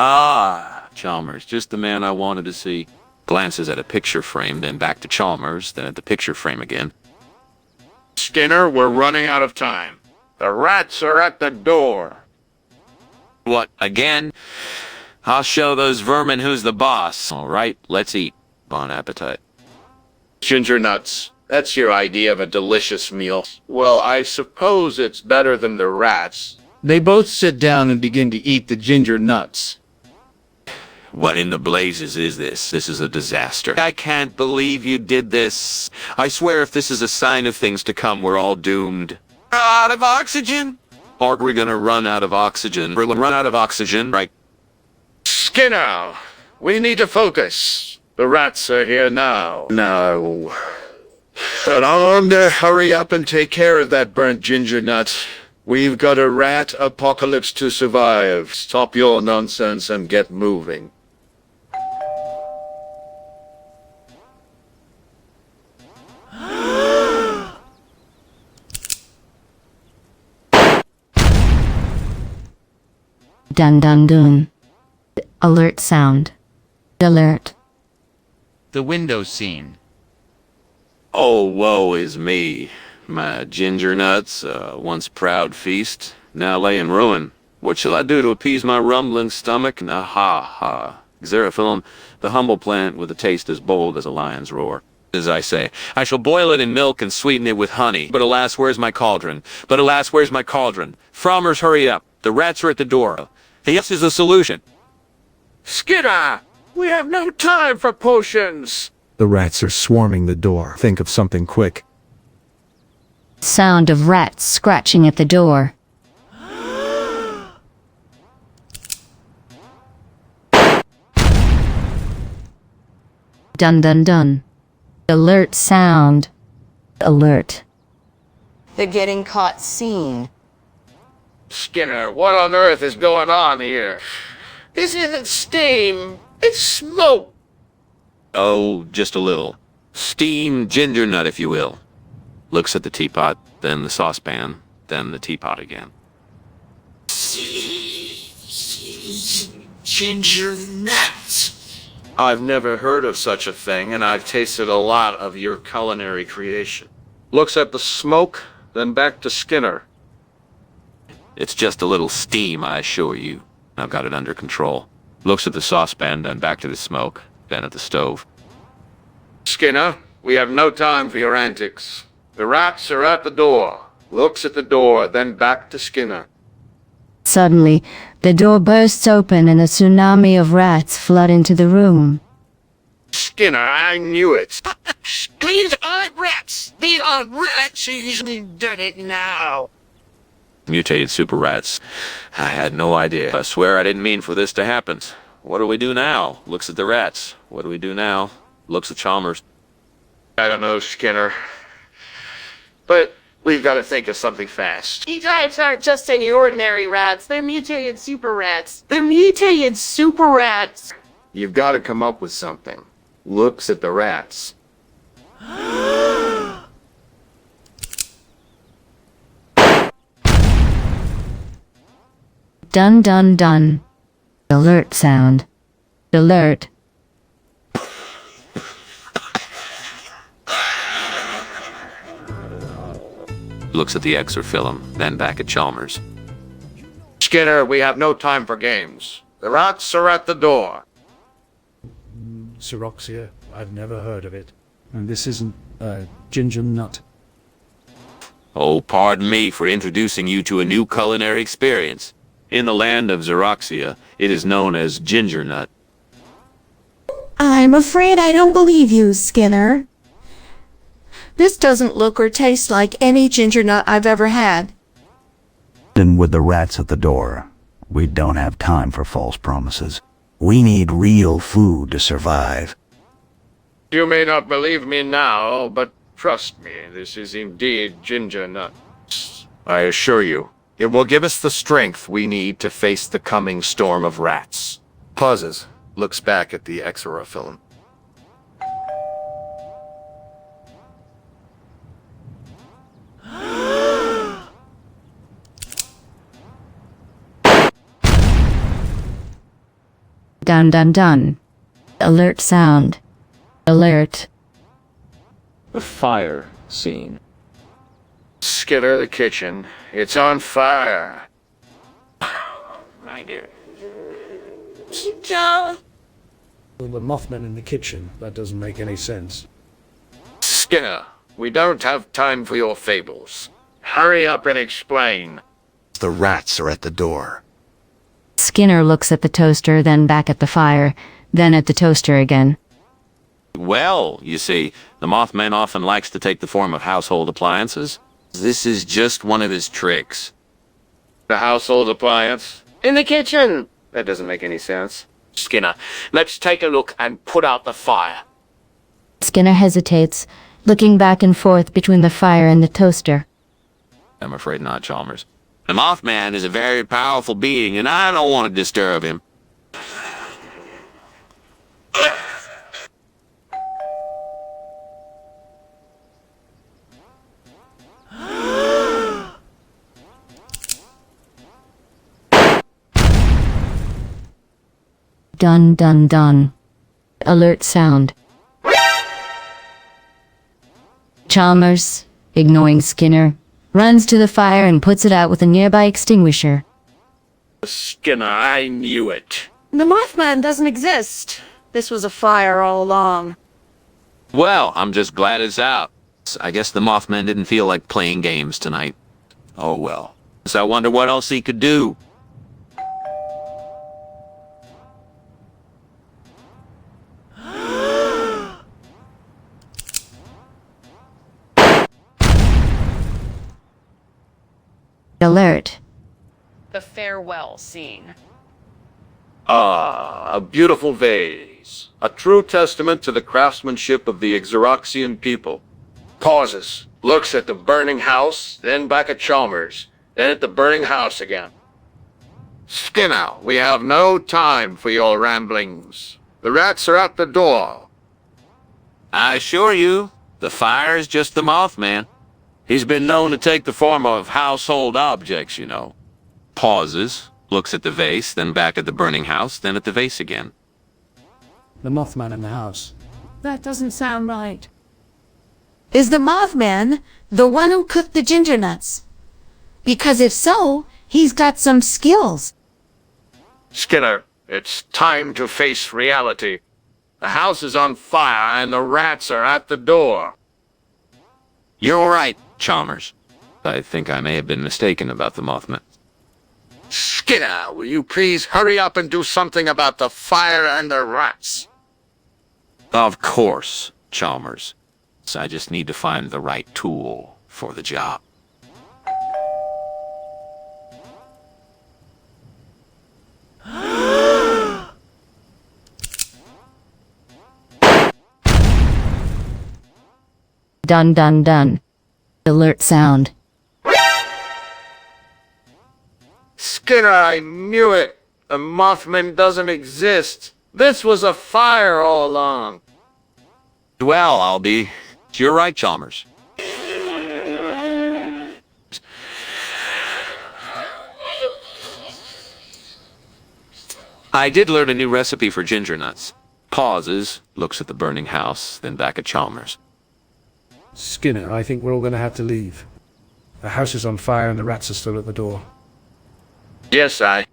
Ah, Chalmers, just the man I wanted to see. Glances at a picture frame, then back to Chalmers, then at the picture frame again. Skinner, we're running out of time. The rats are at the door. What, again? I'll show those vermin who's the boss. All right, let's eat. Bon appetit. Ginger nuts. That's your idea of a delicious meal. Well, I suppose it's better than the rats. They both sit down and begin to eat the ginger nuts. What in the blazes is this? This is a disaster. I can't believe you did this. I swear if this is a sign of things to come, we're all doomed. Out of oxygen? Are we gonna run out of oxygen? We'll run out of oxygen, right? Skinner, we need to focus. The rats are here now. No. And I'm to hurry up and take care of that burnt ginger nut. We've got a rat apocalypse to survive. Stop your nonsense and get moving. Dun dun dun. Alert sound. Alert. The window scene. Oh, woe is me. My ginger nuts, once proud feast, now lay in ruin. What shall I do to appease my rumbling stomach? Ha. Xerophilum, the humble plant with a taste as bold as a lion's roar. As I say, I shall boil it in milk and sweeten it with honey. But alas, where's my cauldron? Frommers, hurry up. The rats are at the door. Yes is the solution. Skinner, we have no time for potions. The rats are swarming the door. Think of something quick. Sound of rats scratching at the door. Dun dun dun. Alert sound. Alert. They're getting caught scene. Skinner, what on earth is going on here? This isn't steam, it's smoke. Oh, just a little. Steamed ginger nut, if you will. Looks at the teapot, then the saucepan, then the teapot again. Ginger nuts. I've never heard of such a thing, and I've tasted a lot of your culinary creation. Looks at the smoke, then back to Skinner. It's just a little steam, I assure you. I've got it under control. Looks at the saucepan, then back to the smoke, then at the stove. Skinner, we have no time for your antics. The rats are at the door. Looks at the door, then back to Skinner. Suddenly, the door bursts open and a tsunami of rats flood into the room. Skinner, I knew it. These aren't rats. These are rats. He's done it now. Mutated super rats. I had no idea. I swear I didn't mean for this to happen. What do we do now? Looks at the rats. What do we do now? Looks at Chalmers. I don't know, Skinner. But we've got to think of something fast. You guys aren't just any ordinary rats. They're mutated super rats. You've got to come up with something. Looks at the rats. Dun dun dun. Alert sound. Alert. Looks at the exorfilm, then back at Chalmers. Skinner, we have no time for games. The rats are at the door. Xeroxia, I've never heard of it. And this isn't a ginger nut. Oh, pardon me for introducing you to a new culinary experience. In the land of Xeroxia, it is known as ginger nut. I'm afraid I don't believe you, Skinner. This doesn't look or taste like any ginger nut I've ever had. And with the rats at the door, we don't have time for false promises. We need real food to survive. You may not believe me now, but trust me, this is indeed ginger nuts. I assure you, it will give us the strength we need to face the coming storm of rats. Pauses, looks back at the exorafilm. Dun dun dun. Alert sound. Alert. The fire scene. Skinner, the kitchen. It's on fire. Right here. Well, the mothman in the kitchen. That doesn't make any sense. Skinner, we don't have time for your fables. Hurry up and explain. The rats are at the door. Skinner looks at the toaster, then back at the fire, then at the toaster again. Well, you see, the Mothman often likes to take the form of household appliances. This is just one of his tricks. The household appliance? In the kitchen! That doesn't make any sense. Skinner, let's take a look and put out the fire. Skinner hesitates, looking back and forth between the fire and the toaster. I'm afraid not, Chalmers. The Mothman is a very powerful being, and I don't want to disturb him. Dun dun dun. Alert sound. Chalmers, ignoring Skinner, runs to the fire and puts it out with a nearby extinguisher. Skinner, I knew it. The Mothman doesn't exist. This was a fire all along. Well, I'm just glad it's out. I guess the Mothman didn't feel like playing games tonight. Oh well. So I wonder what else he could do. Alert. The farewell scene. Ah, a beautiful vase. A true testament to the craftsmanship of the Xeroxian people. Pauses. Looks at the burning house, then back at Chalmers, then at the burning house again. Skinner, we have no time for your ramblings. The rats are at the door. I assure you, the fire is just the Mothman. He's been known to take the form of household objects, you know. Pauses, looks at the vase, then back at the burning house, then at the vase again. The mothman in the house. That doesn't sound right. Is the Mothman the one who cooked the ginger nuts? Because if so, he's got some skills. Skinner, it's time to face reality. The house is on fire and the rats are at the door. You're right, Chalmers. I think I may have been mistaken about the Mothman. Skinner, will you please hurry up and do something about the fire and the rats? Of course, Chalmers. So I just need to find the right tool for the job. Dun dun dun. Alert sound. Skinner, I knew it. The Mothman doesn't exist. This was a fire all along. Well, I'll be... You're right, Chalmers. I did learn a new recipe for ginger nuts. Pauses, looks at the burning house, then back at Chalmers. Skinner, I think we're all going to have to leave. The house is on fire and the rats are still at the door. Yes, I.